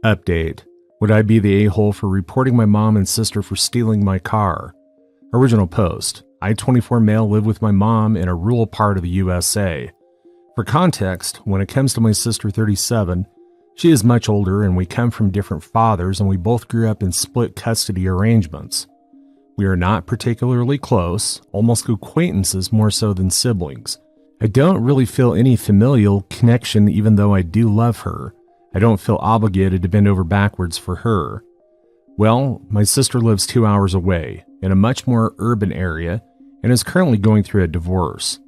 Update. Would I be the a-hole for reporting my mom and sister for stealing my car? Original post. I, 24 male, live with my mom in a rural part of the USA. For context, when it comes to my sister, 37, she is much older and we come from different fathers and we both grew up in split custody arrangements. We are not particularly close, almost acquaintances more so than siblings. I don't really feel any familial connection even though I do love her. I don't feel obligated to bend over backwards for her. Well, my sister lives 2 hours away, in a much more urban area, and is currently going through a divorce.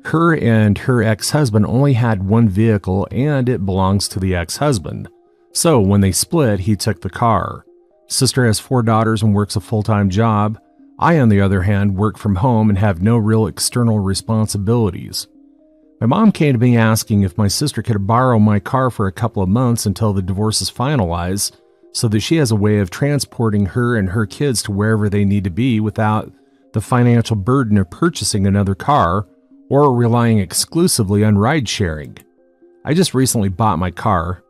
Her and her ex-husband only had one vehicle and it belongs to the ex-husband. So when they split, he took the car. Sister has 4 daughters and works a full-time job. I, on the other hand, work from home and have no real external responsibilities. My mom came to me asking if my sister could borrow my car for a couple of months until the divorce is finalized so that she has a way of transporting her and her kids to wherever they need to be without the financial burden of purchasing another car or relying exclusively on ride sharing. I just recently bought my car,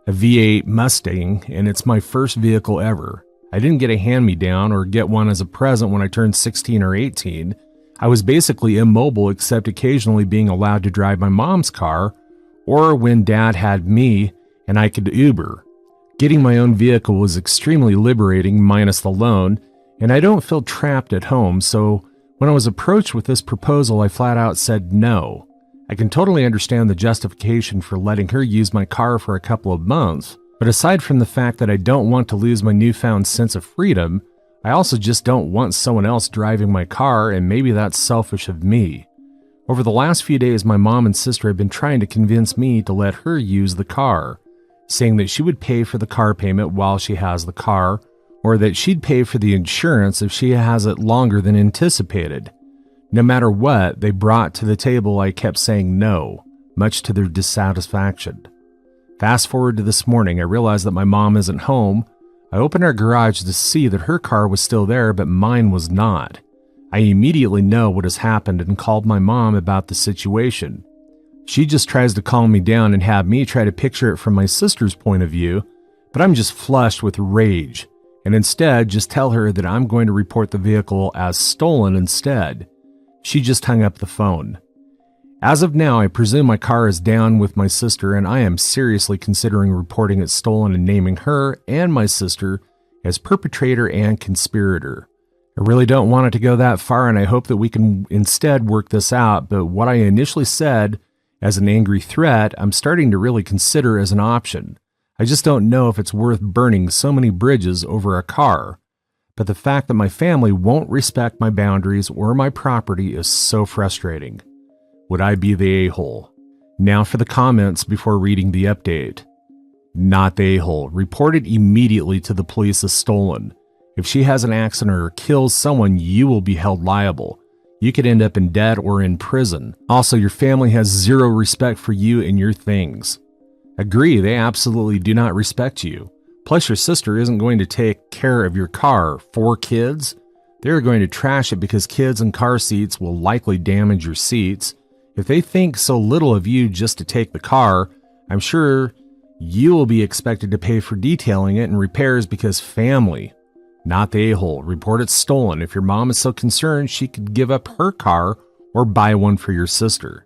a V8 Mustang, and it's my first vehicle ever. I didn't get a hand-me-down or get one as a present when I turned 16 or 18. I was basically immobile except occasionally being allowed to drive my mom's car or when Dad had me and I could Uber. Getting my own vehicle was extremely liberating minus the loan, and I don't feel trapped at home, so when I was approached with this proposal, I flat out said no. I can totally understand the justification for letting her use my car for a couple of months, but aside from the fact that I don't want to lose my newfound sense of freedom, I also just don't want someone else driving my car, and maybe that's selfish of me. Over the last few days, my mom and sister have been trying to convince me to let her use the car, saying that she would pay for the car payment while she has the car, or that she'd pay for the insurance if she has it longer than anticipated. No matter what they brought to the table, I kept saying no, much to their dissatisfaction. Fast forward to this morning, I realized that my mom isn't home. I opened our garage to see that her car was still there, but mine was not. I immediately know what has happened and called my mom about the situation. She just tries to calm me down and have me try to picture it from my sister's point of view, but I'm just flushed with rage, and instead just tell her that I'm going to report the vehicle as stolen instead. She just hung up the phone. As of now, I presume my car is down with my sister, and I am seriously considering reporting it stolen and naming her and my sister as perpetrator and conspirator. I really don't want it to go that far, and I hope that we can instead work this out, but what I initially said as an angry threat, I'm starting to really consider as an option. I just don't know if it's worth burning so many bridges over a car. But the fact that my family won't respect my boundaries or my property is so frustrating. Would I be the a-hole? Now for the comments before reading the update. Not the a-hole. Report it immediately to the police as stolen. If she has an accident or kills someone, you will be held liable. You could end up in debt or in prison. Also, your family has zero respect for you and your things. Agree, they absolutely do not respect you. Plus, your sister isn't going to take care of your car. 4 kids? They're going to trash it because kids and car seats will likely damage your seats. If they think so little of you just to take the car, I'm sure you will be expected to pay for detailing it and repairs because family. Not the a-hole. Report it stolen. If your mom is so concerned, she could give up her car or buy one for your sister.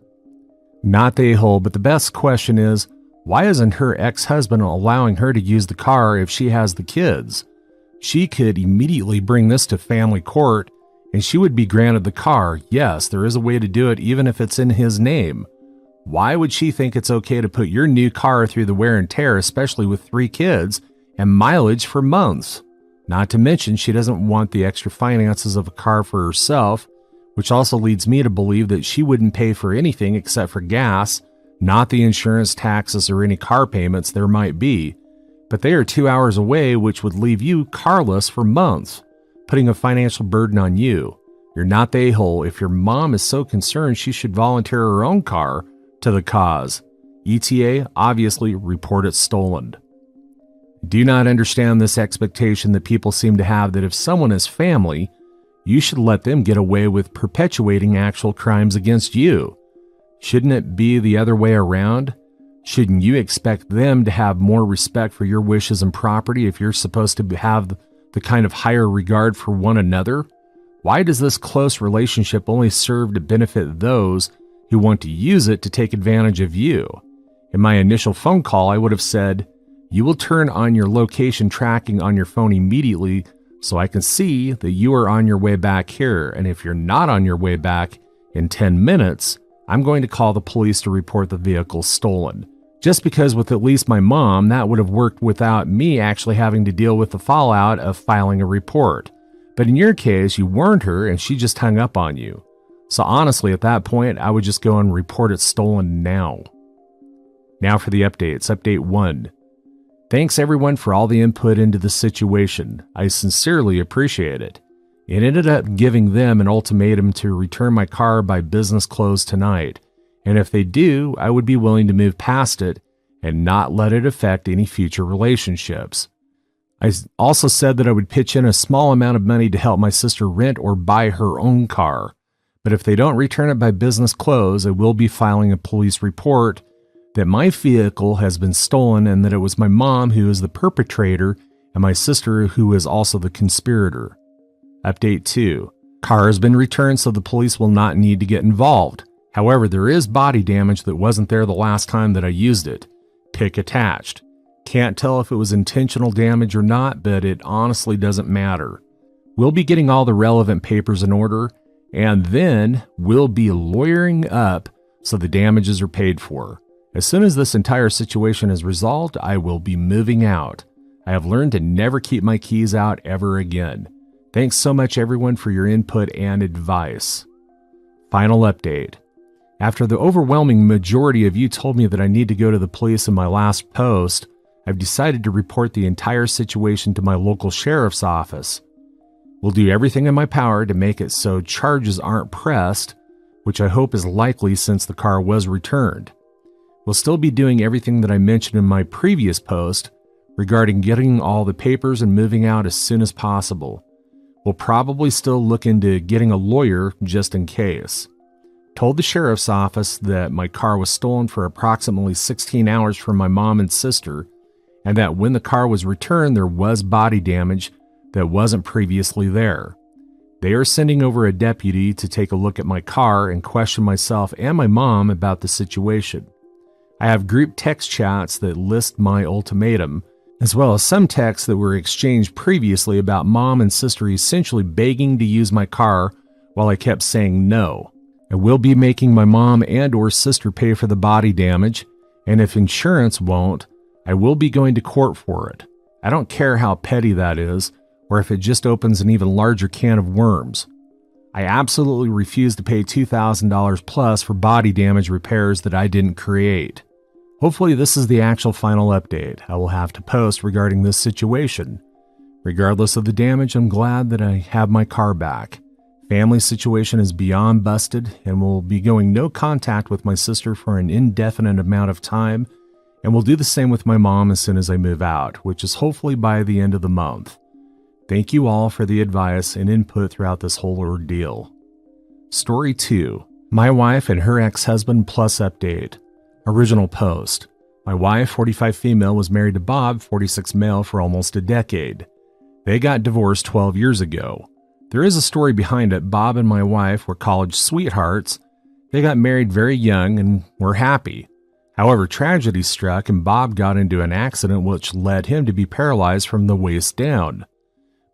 Not the a-hole, but the best question is, why isn't her ex-husband allowing her to use the car if she has the kids? She could immediately bring this to family court and she would be granted the car. Yes, there is a way to do it even if it's in his name. Why would she think it's okay to put your new car through the wear and tear, especially with 3 kids and mileage for months? Not to mention she doesn't want the extra finances of a car for herself, which also leads me to believe that she wouldn't pay for anything except for gas, not the insurance, taxes, or any car payments there might be. But they are 2 hours away, which would leave you carless for months, putting a financial burden on you. You're not the a-hole. If your mom is so concerned, she should volunteer her own car to the cause. ETA, obviously, report it stolen. Do not understand this expectation that people seem to have that if someone is family, you should let them get away with perpetuating actual crimes against you. Shouldn't it be the other way around? Shouldn't you expect them to have more respect for your wishes and property if you're supposed to have the kind of higher regard for one another? Why does this close relationship only serve to benefit those who want to use it to take advantage of you? In my initial phone call, I would have said, "You will turn on your location tracking on your phone immediately so I can see that you are on your way back here. And if you're not on your way back in 10 minutes, I'm going to call the police to report the vehicle stolen." Just because with at least my mom, that would have worked without me actually having to deal with the fallout of filing a report. But in your case, you warned her and she just hung up on you. So honestly, at that point, I would just go and report it stolen now. Now for the updates. Update 1. Thanks everyone for all the input into the situation. I sincerely appreciate it. It ended up giving them an ultimatum to return my car by business close tonight. And if they do, I would be willing to move past it and not let it affect any future relationships. I also said that I would pitch in a small amount of money to help my sister rent or buy her own car. But if they don't return it by business close, I will be filing a police report that my vehicle has been stolen and that it was my mom who is the perpetrator and my sister who is also the conspirator. Update 2. Car has been returned so the police will not need to get involved. However, there is body damage that wasn't there the last time that I used it. Pic attached. Can't tell if it was intentional damage or not, but it honestly doesn't matter. We'll be getting all the relevant papers in order, and then we'll be lawyering up so the damages are paid for. As soon as this entire situation is resolved, I will be moving out. I have learned to never keep my keys out ever again. Thanks so much everyone for your input and advice. Final update. After the overwhelming majority of you told me that I need to go to the police in my last post, I've decided to report the entire situation to my local sheriff's office. We'll do everything in my power to make it so charges aren't pressed, which I hope is likely since the car was returned. We'll still be doing everything that I mentioned in my previous post regarding getting all the papers and moving out as soon as possible. We'll probably still look into getting a lawyer just in case. Told the sheriff's office that my car was stolen for approximately 16 hours from my mom and sister, and that when the car was returned, there was body damage that wasn't previously there. They are sending over a deputy to take a look at my car and question myself and my mom about the situation. I have group text chats that list my ultimatum, as well as some texts that were exchanged previously about mom and sister essentially begging to use my car while I kept saying no. I will be making my mom and or sister pay for the body damage, and if insurance won't, I will be going to court for it. I don't care how petty that is, or if it just opens an even larger can of worms. I absolutely refuse to pay $2,000 plus for body damage repairs that I didn't create. Hopefully this is the actual final update I will have to post regarding this situation. Regardless of the damage, I'm glad that I have my car back. Family situation is beyond busted and will be going no contact with my sister for an indefinite amount of time, and will do the same with my mom as soon as I move out, which is hopefully by the end of the month. Thank you all for the advice and input throughout this whole ordeal. Story 2. My wife and her ex-husband plus update. Original post. My wife, 45 female, was married to Bob, 46 male, for almost a decade. They got divorced 12 years ago. There is a story behind it. Bob and my wife were college sweethearts. They got married very young and were happy. However, tragedy struck and Bob got into an accident which led him to be paralyzed from the waist down.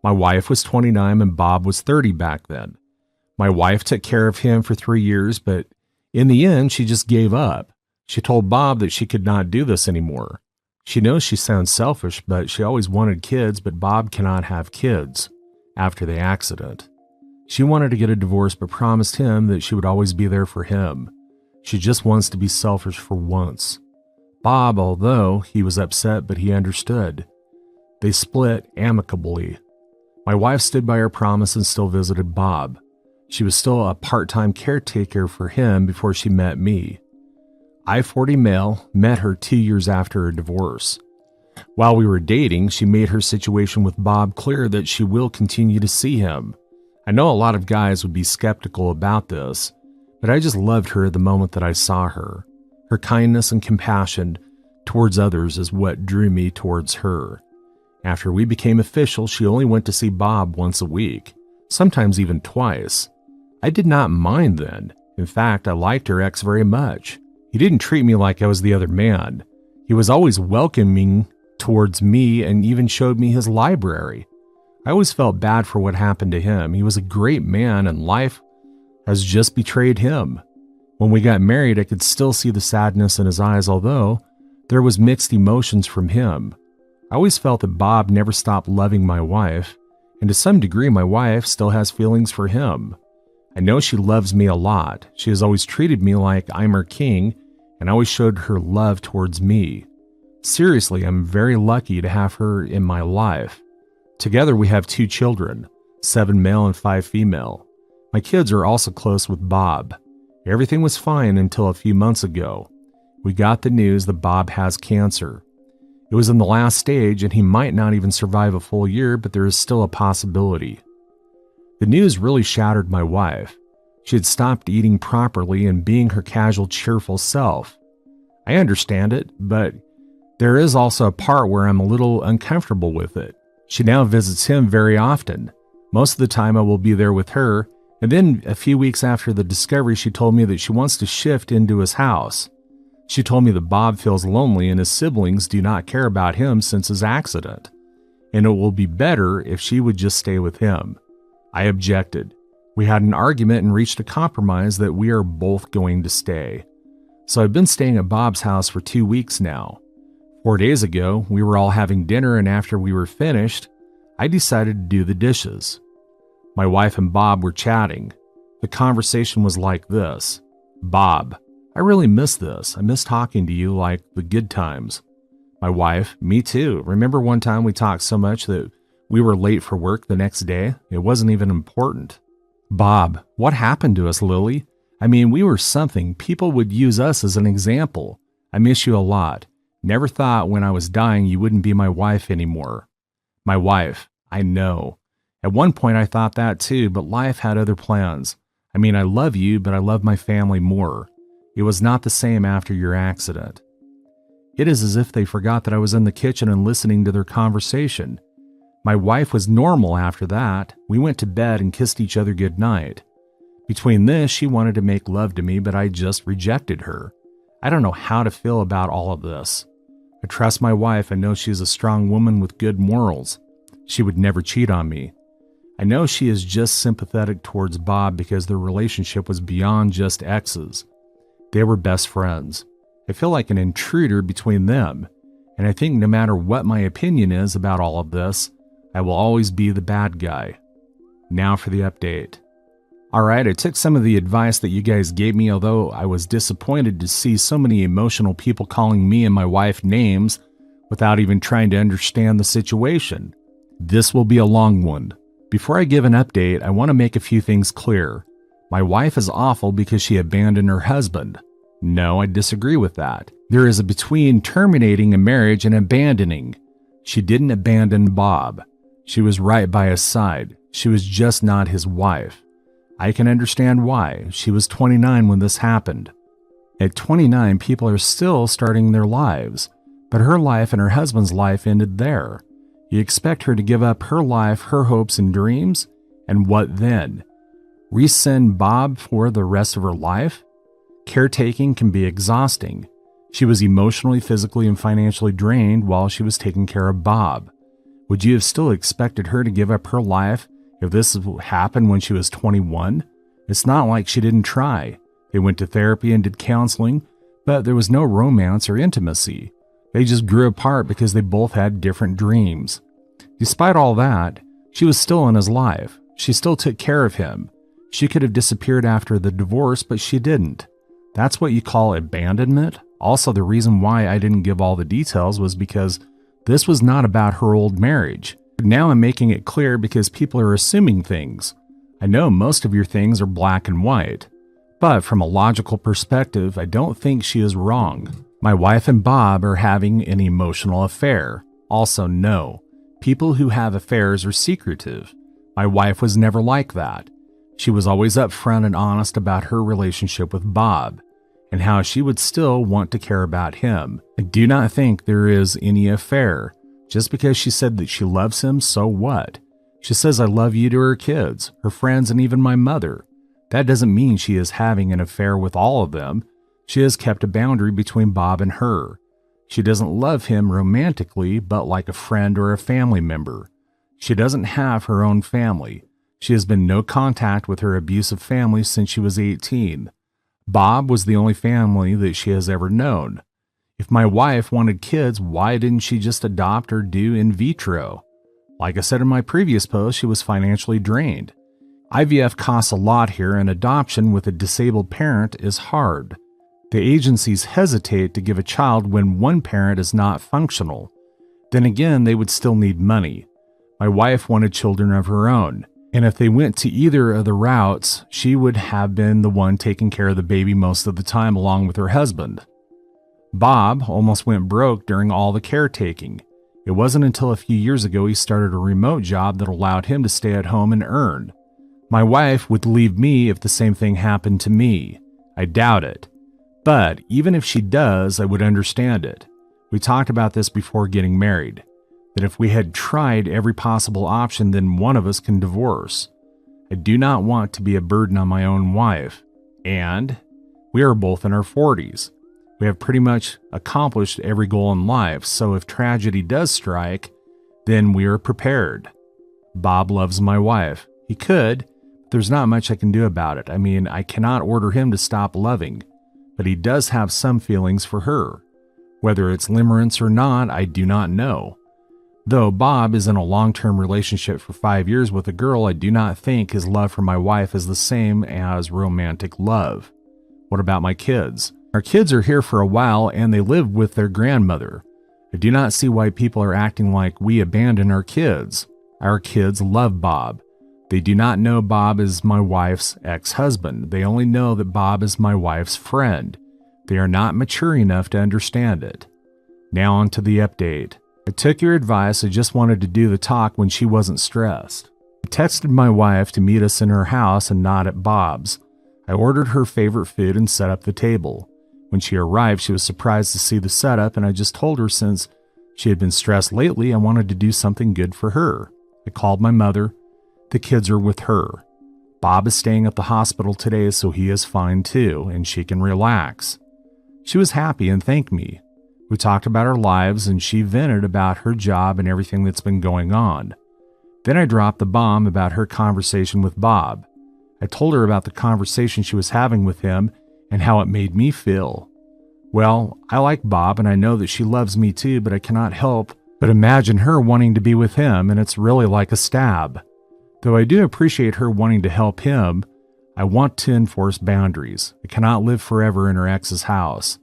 My wife was 29 and Bob was 30 back then. My wife took care of him for 3 years, but in the end, she just gave up. She told Bob that she could not do this anymore. She knows she sounds selfish, but she always wanted kids, but Bob cannot have kids. After the accident, she wanted to get a divorce but promised him that she would always be there for him. She just wants to be selfish for once. Bob, although he was upset, but he understood. They split amicably. My wife stood by her promise and still visited Bob. She was still a part-time caretaker for him before she met me. I, 40 male, met her 2 years after her divorce. While we were dating, she made her situation with Bob clear that she will continue to see him. I know a lot of guys would be skeptical about this, but I just loved her the moment that I saw her. Her kindness and compassion towards others is what drew me towards her. After we became official, she only went to see Bob once a week, sometimes even twice. I did not mind then. In fact, I liked her ex very much. He didn't treat me like I was the other man. He was always welcoming towards me and even showed me his library. I always felt bad for what happened to him. He was a great man and life has just betrayed him. When we got married, I could still see the sadness in his eyes, although there was mixed emotions from him. I always felt that Bob never stopped loving my wife, and to some degree my wife still has feelings for him. I know she loves me a lot. She has always treated me like I'm her king and always showed her love towards me. Seriously, I'm very lucky to have her in my life. Together we have 2 children, 7 male and 5 female. My kids are also close with Bob. Everything was fine until a few months ago. We got the news that Bob has cancer. It was in the last stage and he might not even survive a full year, but there is still a possibility. The news really shattered my wife. She had stopped eating properly and being her casual, cheerful self. I understand it, but there is also a part where I'm a little uncomfortable with it. She now visits him very often. Most of the time I will be there with her, and then a few weeks after the discovery, she told me that she wants to shift into his house. She told me that Bob feels lonely and his siblings do not care about him since his accident, and it will be better if she would just stay with him. I objected. We had an argument and reached a compromise that we are both going to stay. So I've been staying at Bob's house for 2 weeks now. 4 days ago, we were all having dinner, and after we were finished, I decided to do the dishes. My wife and Bob were chatting. The conversation was like this. Bob, I really miss this. I miss talking to you like the good times. My wife, me too. Remember one time we talked so much that we were late for work the next day? It wasn't even important. Bob, what happened to us, Lily? I mean, we were something. People would use us as an example. I miss you a lot. Never thought when I was dying you wouldn't be my wife anymore. My wife, I know. At one point I thought that too, but life had other plans. I mean, I love you, but I love my family more. It was not the same after your accident. It is as if they forgot that I was in the kitchen and listening to their conversation. My wife was normal after that. We went to bed and kissed each other goodnight. Between this, she wanted to make love to me, but I just rejected her. I don't know how to feel about all of this. I trust my wife and know she's a strong woman with good morals. She would never cheat on me. I know she is just sympathetic towards Bob because their relationship was beyond just exes. They were best friends. I feel like an intruder between them, and I think no matter what my opinion is about all of this, I will always be the bad guy. Now for the update. Alright, I took some of the advice that you guys gave me, although I was disappointed to see so many emotional people calling me and my wife names without even trying to understand the situation. This will be a long one. Before I give an update, I want to make a few things clear. My wife is awful because she abandoned her husband. No, I disagree with that. There is a between terminating a marriage and abandoning. She didn't abandon Bob. She was right by his side. She was just not his wife. I can understand why. She was 29 when this happened. At 29, people are still starting their lives, but her life and her husband's life ended there. You expect her to give up her life, her hopes and dreams? And what then? Resend Bob for the rest of her life? Caretaking can be exhausting. She was emotionally, physically, and financially drained while she was taking care of Bob. Would you have still expected her to give up her life if this happened when she was 21? It's not like she didn't try. They went to therapy and did counseling, but there was no romance or intimacy. They just grew apart because they both had different dreams. Despite all that, she was still in his life. She still took care of him. She could have disappeared after the divorce, but she didn't. That's what you call abandonment? Also, the reason why I didn't give all the details was because this was not about her old marriage. Now I'm making it clear because people are assuming things. I know most of your things are black and white, but from a logical perspective, I don't think she is wrong. My wife and Bob are having an emotional affair. Also, no. People who have affairs are secretive. My wife was never like that. She was always upfront and honest about her relationship with Bob. and how she would still want to care about him. I do not think there is any affair. Just because she said that she loves him, so what? She says I love you to her kids, her friends, and even my mother. That doesn't mean she is having an affair with all of them. She has kept a boundary between Bob and her. She doesn't love him romantically, but like a friend or a family member. She doesn't have her own family. She has been no contact with her abusive family since she was 18. Bob was the only family that she has ever known. If my wife wanted kids, why didn't she just adopt or do in vitro? Like I said in my previous post, she was financially drained. IVF costs a lot here, and adoption with a disabled parent is hard. The agencies hesitate to give a child when one parent is not functional. Then again, they would still need money. My wife wanted children of her own, and if they went to either of the routes, she would have been the one taking care of the baby most of the time along with her husband. Bob almost went broke during all the caretaking. It wasn't until a few years ago he started a remote job that allowed him to stay at home and earn. My wife would leave me if the same thing happened to me. I doubt it. But even if she does, I would understand it. We talked about this before getting married, that if we had tried every possible option, then one of us can divorce. I do not want to be a burden on my own wife. And we are both in our 40s. We have pretty much accomplished every goal in life, so if tragedy does strike, then we are prepared. Bob loves my wife. He could, but there's not much I can do about it. I mean, I cannot order him to stop loving, but he does have some feelings for her. Whether it's limerence or not, I do not know. Though Bob is in a long-term relationship for 5 years with a girl, I do not think his love for my wife is the same as romantic love. What about my kids? Our kids are here for a while and they live with their grandmother. I do not see why people are acting like we abandon our kids. Our kids love Bob. They do not know Bob is my wife's ex-husband. They only know that Bob is my wife's friend. They are not mature enough to understand it. Now on to the update. I took your advice. I just wanted to do the talk when she wasn't stressed. I texted my wife to meet us in her house and not at Bob's. I ordered her favorite food and set up the table. When she arrived, she was surprised to see the setup, and I just told her since she had been stressed lately, I wanted to do something good for her. I called my mother. The kids are with her. Bob is staying at the hospital today, so he is fine too, and she can relax. She was happy and thanked me. We talked about our lives, and she vented about her job and everything that's been going on. Then I dropped the bomb about her conversation with Bob. I told her about the conversation she was having with him and how it made me feel. Well, I like Bob and I know that she loves me too, but I cannot help but imagine her wanting to be with him, and it's really like a stab. Though I do appreciate her wanting to help him, I want to enforce boundaries. I cannot live forever in her ex's house.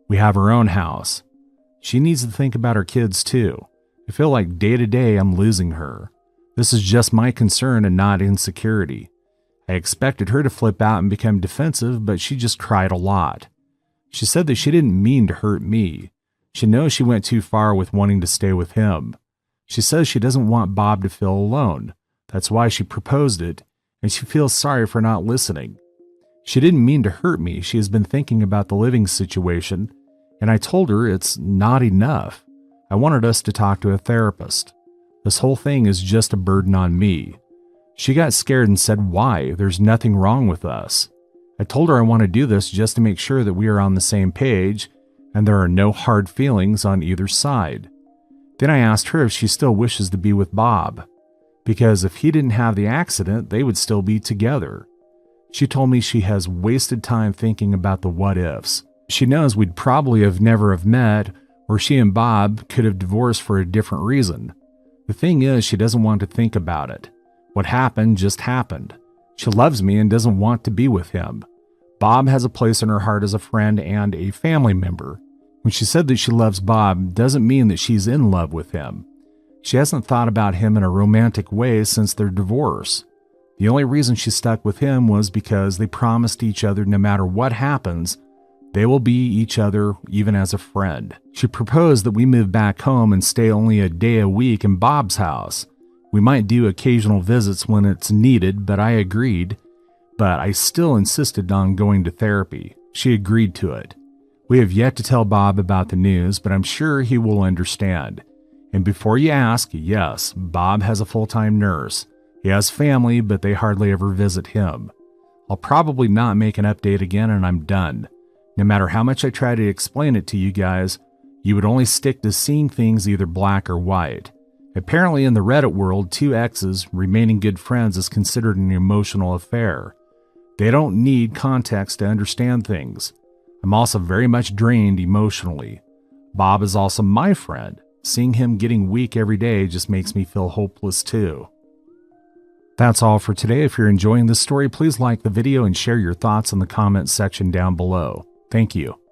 We have our own house. She needs to think about her kids too. I feel like day to day I'm losing her. This is just my concern and not insecurity. I expected her to flip out and become defensive, but she just cried a lot. She said that she didn't mean to hurt me. She knows she went too far with wanting to stay with him. She says she doesn't want Bob to feel alone. That's why she proposed it, and she feels sorry for not listening. She didn't mean to hurt me. She has been thinking about the living situation, and I told her it's not enough. I wanted us to talk to a therapist. This whole thing is just a burden on me. She got scared and said, "Why? There's nothing wrong with us." I told her I want to do this just to make sure that we are on the same page and there are no hard feelings on either side. Then I asked her if she still wishes to be with Bob, because if he didn't have the accident, they would still be together. She told me she has wasted time thinking about the what-ifs. She knows we'd probably never have met, or she and Bob could have divorced for a different reason. The thing is, she doesn't want to think about it. What happened just happened. She loves me and doesn't want to be with him. Bob has a place in her heart as a friend and a family member. When she said that she loves Bob, doesn't mean that she's in love with him. She hasn't thought about him in a romantic way since their divorce. The only reason she stuck with him was because they promised each other no matter what happens, they will be each other even as a friend. She proposed that we move back home and stay only a day a week in Bob's house. We might do occasional visits when it's needed, but I agreed. But I still insisted on going to therapy. She agreed to it. We have yet to tell Bob about the news, but I'm sure he will understand. And before you ask, yes, Bob has a full-time nurse. He has family, but they hardly ever visit him. I'll probably not make an update again and I'm done. No matter how much I try to explain it to you guys, you would only stick to seeing things either black or white. Apparently in the Reddit world, two exes remaining good friends is considered an emotional affair. They don't need context to understand things. I'm also very much drained emotionally. Bob is also my friend. Seeing him getting weak every day just makes me feel hopeless too. That's all for today. If you're enjoying this story, please like the video and share your thoughts in the comments section down below. Thank you.